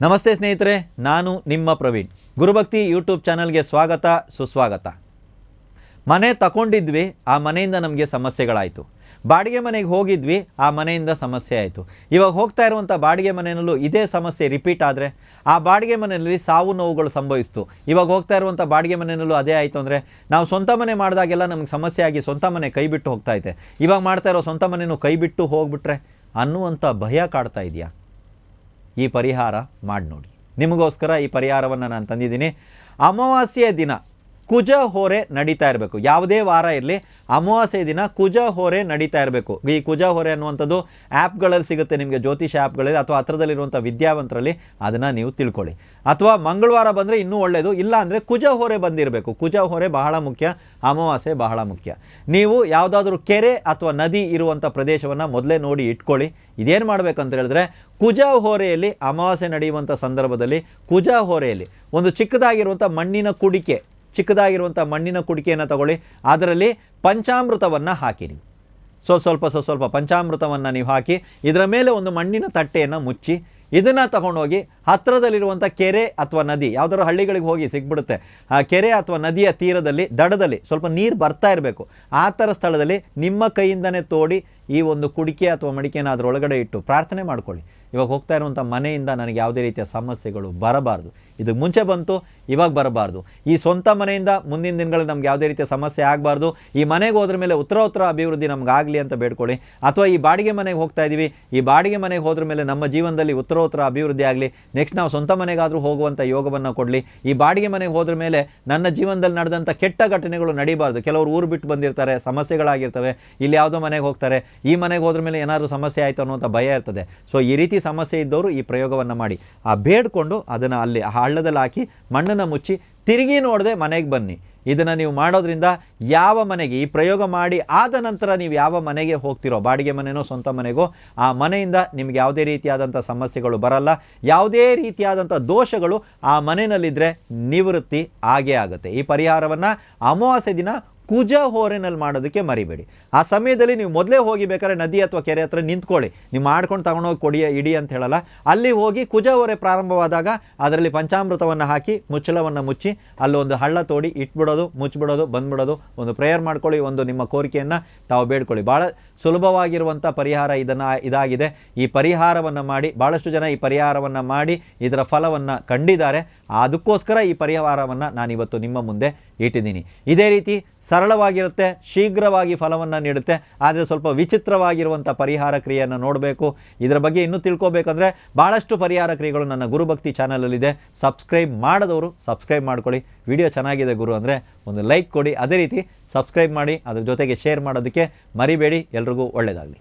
ನಮಸ್ತೆ ಸ್ನೇಹಿತರೆ, ನಾನು ನಿಮ್ಮ ಪ್ರವೀಣ್. ಗುರುಭಕ್ತಿ ಯೂಟ್ಯೂಬ್ ಚಾನಲ್ಗೆ ಸ್ವಾಗತ, ಸುಸ್ವಾಗತ. ಮನೆ ತಗೊಂಡಿದ್ವಿ, ಆ ಮನೆಯಿಂದ ನಮಗೆ ಸಮಸ್ಯೆಗಳಾಯಿತು. ಬಾಡಿಗೆ ಮನೆಗೆ ಹೋಗಿದ್ವಿ, ಆ ಮನೆಯಿಂದ ಸಮಸ್ಯೆ ಆಯಿತು. ಇವಾಗ ಹೋಗ್ತಾ ಇರುವಂಥ ಬಾಡಿಗೆ ಮನೆಯಲ್ಲೂ ಇದೇ ಸಮಸ್ಯೆ ರಿಪೀಟ್ ಆದರೆ ಆ ಬಾಡಿಗೆ ಮನೆಯಲ್ಲಿ ಸಾವು ನೋವುಗಳು ಸಂಭವಿಸ್ತು. ಇವಾಗ ಹೋಗ್ತಾ ಇರುವಂಥ ಬಾಡಿಗೆ ಮನೆಯಲ್ಲೂ ಅದೇ ಆಯಿತು ಅಂದರೆ ನಾವು ಸ್ವಂತ ಮನೆ ಮಾಡಿದಾಗೆಲ್ಲ ನಮಗೆ ಸಮಸ್ಯೆ ಆಗಿ ಸ್ವಂತ ಮನೆ ಕೈ ಬಿಟ್ಟು ಹೋಗ್ತಾ ಐತೆ. ಇವಾಗ ಮಾಡ್ತಾ ಇರೋ ಸ್ವಂತ ಮನೆಯೂ ಕೈ ಬಿಟ್ಟು ಹೋಗ್ಬಿಟ್ರೆ ಅನ್ನುವಂಥ ಭಯ ಕಾಡ್ತಾ ಇದೆಯಾ? ಈ ಪರಿಹಾರ ಮಾಡಿ ನೋಡಿ. ನಿಮಗೋಸ್ಕರ ಈ ಪರಿಹಾರವನ್ನು ನಾನು ತಂದಿದ್ದೀನಿ. ಅಮಾವಾಸ್ಯೆಯ ದಿನ ಕುಜ ಹೋರೆ ನಡೀತಾ ಇರಬೇಕು. ಯಾವುದೇ ವಾರ ಇರಲಿ, ಅಮಾವಾಸ್ಯೆ ದಿನ ಕುಜ ಹೋರೆ ನಡೀತಾ ಇರಬೇಕು. ಈ ಕುಜ ಹೋರೆ ಅನ್ನುವಂಥದ್ದು ಆ್ಯಪ್ಗಳಲ್ಲಿ ಸಿಗುತ್ತೆ ನಿಮಗೆ, ಜ್ಯೋತಿಷ ಆ್ಯಪ್ಗಳಲ್ಲಿ ಅಥವಾ ಹತ್ರದಲ್ಲಿರುವಂಥ ವಿದ್ಯಾವಂತರಲ್ಲಿ ಅದನ್ನು ನೀವು ತಿಳ್ಕೊಳ್ಳಿ. ಅಥವಾ ಮಂಗಳವಾರ ಬಂದರೆ ಇನ್ನೂ ಒಳ್ಳೆಯದು, ಇಲ್ಲ ಅಂದರೆ ಕುಜ ಹೋರೆ ಬಂದಿರಬೇಕು. ಕುಜ ಹೋರೆ ಬಹಳ ಮುಖ್ಯ, ಅಮಾವಾಸ್ಯೆ ಬಹಳ ಮುಖ್ಯ. ನೀವು ಯಾವುದಾದ್ರೂ ಕೆರೆ ಅಥವಾ ನದಿ ಇರುವಂಥ ಪ್ರದೇಶವನ್ನು ಮೊದಲೇ ನೋಡಿ ಇಟ್ಕೊಳ್ಳಿ. ಇದೇನು ಮಾಡಬೇಕಂತ ಹೇಳಿದ್ರೆ, ಕುಜ ಹೋರೆಯಲ್ಲಿ ಅಮಾವಾಸ್ಯೆ ನಡೆಯುವಂಥ ಸಂದರ್ಭದಲ್ಲಿ ಕುಜ ಹೋರೆಯಲ್ಲಿ ಒಂದು ಚಿಕ್ಕದಾಗಿರುವಂಥ ಮಣ್ಣಿನ ಕುಡಿಕೆಯನ್ನು ತಗೊಳ್ಳಿ. ಅದರಲ್ಲಿ ಪಂಚಾಮೃತವನ್ನು ಹಾಕಿರಿ. ಸ್ವಲ್ಪ ಪಂಚಾಮೃತವನ್ನು ನೀವು ಹಾಕಿ ಇದರ ಮೇಲೆ ಒಂದು ಮಣ್ಣಿನ ತಟ್ಟೆಯನ್ನು ಮುಚ್ಚಿ ಇದನ್ನು ತಗೊಂಡೋಗಿ ಹತ್ತಿರದಲ್ಲಿರುವಂಥ ಕೆರೆ ಅಥವಾ ನದಿ, ಯಾವುದಾದ್ರು ಹಳ್ಳಿಗಳಿಗೆ ಹೋಗಿ ಸಿಗ್ಬಿಡುತ್ತೆ, ಆ ಕೆರೆ ಅಥವಾ ನದಿಯ ತೀರದಲ್ಲಿ ದಡದಲ್ಲಿ ಸ್ವಲ್ಪ ನೀರು ಬರ್ತಾ ಇರಬೇಕು. ಆ ಥರ ಸ್ಥಳದಲ್ಲಿ ನಿಮ್ಮ ಕೈಯಿಂದನೇ ತೋಡಿ ಈ ಒಂದು ಕುಡಿಕೆ ಅಥವಾ ಮಡಿಕೆಯನ್ನು ಅದರೊಳಗಡೆ ಇಟ್ಟು ಪ್ರಾರ್ಥನೆ ಮಾಡ್ಕೊಳ್ಳಿ. ಇವಾಗ ಹೋಗ್ತಾ ಇರುವಂಥ ಮನೆಯಿಂದ ನನಗೆ ಯಾವುದೇ ರೀತಿಯ ಸಮಸ್ಯೆಗಳು ಬರಬಾರ್ದು. ಇದಕ್ಕೆ ಮುಂಚೆ ಬಂತು, ಇವಾಗ ಬರಬಾರ್ದು. ಈ ಸ್ವಂತ ಮನೆಯಿಂದ ಮುಂದಿನ ದಿನಗಳಲ್ಲಿ ನಮ್ಗೆ ಯಾವುದೇ ರೀತಿಯ ಸಮಸ್ಯೆ ಆಗಬಾರ್ದು. ಈ ಮನೆಗೆ ಹೋದ್ರ ಮೇಲೆ ಉತ್ತರ ಅಭಿವೃದ್ಧಿ ನಮ್ಗೆ ಆಗಲಿ ಅಂತ ಬೇಡ್ಕೊಳ್ಳಿ. ಅಥವಾ ಈ ಬಾಡಿಗೆ ಮನೆಗೆ ಹೋಗ್ತಾ ಇದ್ದೀವಿ, ಈ ಬಾಡಿಗೆ ಮನೆಗೆ ಹೋದ್ರ ಮೇಲೆ ನಮ್ಮ ಜೀವನದಲ್ಲಿ ಉತ್ತರ ಅಭಿವೃದ್ಧಿ ಆಗಲಿ. ನೆಕ್ಸ್ಟ್ ನಾವು ಸ್ವಂತ ಮನೆಗಾದರೂ ಹೋಗುವಂಥ ಯೋಗವನ್ನು ಕೊಡಲಿ. ಈ ಬಾಡಿಗೆ ಮನೆಗೆ ಹೋದ್ರ ಮೇಲೆ ನನ್ನ ಜೀವನದಲ್ಲಿ ನಡೆದಂಥ ಕೆಟ್ಟ ಘಟನೆಗಳು ನಡೀಬಾರ್ದು. ಕೆಲವರು ಊರು ಬಿಟ್ಟು ಬಂದಿರ್ತಾರೆ, ಸಮಸ್ಯೆಗಳಾಗಿರ್ತವೆ, ಇಲ್ಲಿ ಯಾವುದೋ ಮನೆಗೆ ಹೋಗ್ತಾರೆ, ಈ ಮನೆಗೆ ಹೋದ್ರ ಮೇಲೆ ಏನಾದರೂ ಸಮಸ್ಯೆ ಆಯಿತು ಅನ್ನುವಂಥ ಭಯ ಇರ್ತದೆ. ಸೊ ಈ ರೀತಿ ಸಮಸ್ಯೆ ಇದ್ದವರು ಈ ಪ್ರಯೋಗವನ್ನು ಮಾಡಿ, ಆ ಬೇಡ್ಕೊಂಡು ಅದನ್ನು ಅಲ್ಲಿ ಹಳ್ಳದಲ್ಲಿ ಹಾಕಿ ಮಣ್ಣನ್ನು ಮುಚ್ಚಿ ತಿರುಗಿ ನೋಡದೆ ಮನೆಗೆ ಬನ್ನಿ. ಇದನ್ನು ನೀವು ಮಾಡೋದ್ರಿಂದ ಯಾವ ಮನೆಗೆ ಈ ಪ್ರಯೋಗ ಮಾಡಿ ಆದ ನಂತರ ನೀವು ಯಾವ ಮನೆಗೆ ಹೋಗ್ತಿರೋ, ಬಾಡಿಗೆ ಮನೆನೋ ಸ್ವಂತ ಮನೆಗೋ, ಆ ಮನೆಯಿಂದ ನಿಮ್ಗೆ ಯಾವುದೇ ರೀತಿಯಾದಂಥ ಸಮಸ್ಯೆಗಳು ಬರಲ್ಲ. ಯಾವುದೇ ರೀತಿಯಾದಂಥ ದೋಷಗಳು ಆ ಮನೆಯಲ್ಲಿದ್ದರೆ ನಿವೃತ್ತಿ ಆಗೇ ಆಗುತ್ತೆ. ಈ ಪರಿಹಾರವನ್ನು ಅಮಾವಾಸ್ಯೆ ದಿನ ಕುಜ ಹೋರೆನಲ್ಲಿ ಮಾಡೋದಕ್ಕೆ ಮರಿಬೇಡಿ. ಆ ಸಮಯದಲ್ಲಿ ನೀವು ಮೊದಲೇ ಹೋಗಿ ಬೇಕಾದ್ರೆ ನದಿ ಅಥವಾ ಕೆರೆ ಹತ್ರ ನಿಂತ್ಕೊಳ್ಳಿ. ನೀವು ಮಾಡ್ಕೊಂಡು ತಗೊಂಡೋಗಿ ಇಡಿ ಅಂತ ಹೇಳಲ್ಲ. ಅಲ್ಲಿ ಹೋಗಿ ಕುಜ ಹೋರೆ ಪ್ರಾರಂಭವಾದಾಗ ಅದರಲ್ಲಿ ಪಂಚಾಮೃತವನ್ನು ಹಾಕಿ ಮುಚ್ಚಳವನ್ನು ಮುಚ್ಚಿ ಅಲ್ಲೊಂದು ಹಳ್ಳ ತೋಡಿ ಇಟ್ಬಿಡೋದು, ಮುಚ್ಚಿಬಿಡೋದು, ಬಂದ್ಬಿಡೋದು. ಒಂದು ಪ್ರೇಯರ್ ಮಾಡ್ಕೊಳ್ಳಿ, ಒಂದು ನಿಮ್ಮ ಕೋರಿಕೆಯನ್ನು ತಾವು ಬೇಡ್ಕೊಳ್ಳಿ. ಭಾಳ ಸುಲಭವಾಗಿರುವಂಥ ಪರಿಹಾರ ಇದಾಗಿದೆ. ಈ ಪರಿಹಾರವನ್ನು ಮಾಡಿ, ಭಾಳಷ್ಟು ಜನ ಈ ಪರಿಹಾರವನ್ನು ಮಾಡಿ ಇದರ ಫಲವನ್ನು ಕಂಡಿದ್ದಾರೆ. ಅದಕ್ಕೋಸ್ಕರ ಈ ಪರಿಹಾರವನ್ನು ನಾನಿವತ್ತು ನಿಮ್ಮ ಮುಂದೆ ಇಟ್ಟಿದ್ದೀನಿ. ಇದೇ ರೀತಿ ಸರಳವಾಗಿರುತ್ತೆ, ಶೀಘ್ರವಾಗಿ ಫಲವನ್ನು ನೀಡುತ್ತೆ. ಆದರೆ ಸ್ವಲ್ಪ ವಿಚಿತ್ರವಾಗಿರುವಂಥ ಪರಿಹಾರ ಕ್ರಿಯೆಯನ್ನು ನೋಡಬೇಕು. ಇದರ ಬಗ್ಗೆ ಇನ್ನೂ ತಿಳ್ಕೋಬೇಕಂದ್ರೆ ಭಾಳಷ್ಟು ಪರಿಹಾರ ಕ್ರಿಯೆಗಳು ನನ್ನ ಗುರುಭಕ್ತಿ ಚಾನಲಲ್ಲಿದೆ. ಸಬ್ಸ್ಕ್ರೈಬ್ ಮಾಡದವರು ಸಬ್ಸ್ಕ್ರೈಬ್ ಮಾಡ್ಕೊಳ್ಳಿ. ವಿಡಿಯೋ ಚೆನ್ನಾಗಿದೆ ಗುರು ಅಂದರೆ ಒಂದು ಲೈಕ್ ಕೊಡಿ. ಅದೇ ರೀತಿ ಸಬ್ಸ್ಕ್ರೈಬ್ ಮಾಡಿ, ಅದ್ರ ಜೊತೆಗೆ ಶೇರ್ ಮಾಡೋದಕ್ಕೆ ಮರಿಬೇಡಿ. ಎಲ್ರಿಗೂ ಒಳ್ಳೆಯದಾಗಲಿ.